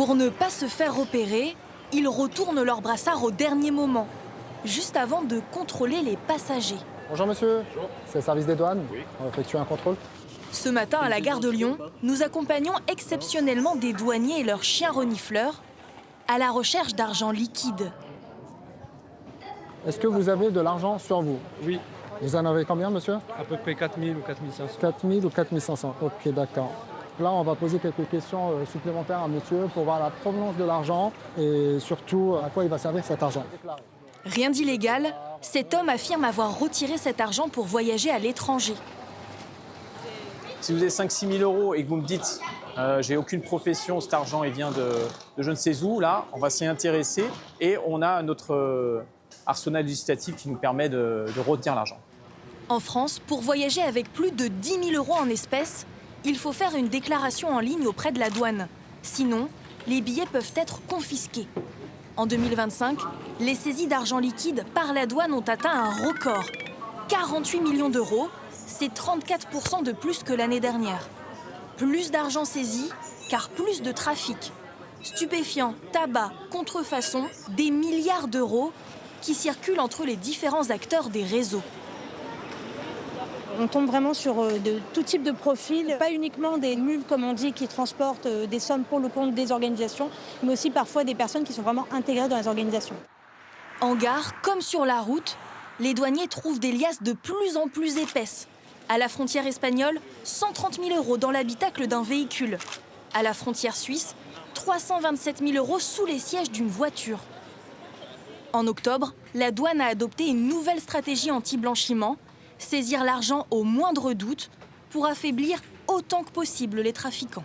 Pour ne pas se faire repérer, ils retournent leur brassard au dernier moment, juste avant de contrôler les passagers. Bonjour monsieur, c'est le service des douanes. Oui. On va effectuer un contrôle. Ce matin, à la gare de Lyon, nous accompagnons exceptionnellement des douaniers et leurs chiens renifleurs à la recherche d'argent liquide. Est-ce que vous avez de l'argent sur vous? Oui, Vous en avez combien monsieur? à peu près 4000 ou 4500. 4000 ou 4500. Ok, d'accord. Là, on va poser quelques questions supplémentaires à monsieur pour voir la provenance de l'argent et surtout à quoi il va servir cet argent. Rien d'illégal, cet homme affirme avoir retiré cet argent pour voyager à l'étranger. Si vous avez 5-6 000 euros et que vous me dites j'ai aucune profession, cet argent il vient de je ne sais où, là, on va s'y intéresser et on a notre arsenal législatif qui nous permet de retenir l'argent. En France, pour voyager avec plus de 10 000 euros en espèces, il faut faire une déclaration en ligne auprès de la douane. Sinon, les billets peuvent être confisqués. En 2025, les saisies d'argent liquide par la douane ont atteint un record. 48 millions d'euros, c'est 34% de plus que l'année dernière. Plus d'argent saisi, car plus de trafic. Stupéfiants, tabac, contrefaçon, des milliards d'euros qui circulent entre les différents acteurs des réseaux. On tombe vraiment sur de tout type de profils, pas uniquement des mules, comme on dit, qui transportent des sommes pour le compte des organisations, mais aussi parfois des personnes qui sont vraiment intégrées dans les organisations. En gare, comme sur la route, les douaniers trouvent des liasses de plus en plus épaisses. À la frontière espagnole, 130 000 euros dans l'habitacle d'un véhicule. À la frontière suisse, 327 000 euros sous les sièges d'une voiture. En octobre, la douane a adopté une nouvelle stratégie anti-blanchiment, saisir l'argent au moindre doute pour affaiblir autant que possible les trafiquants.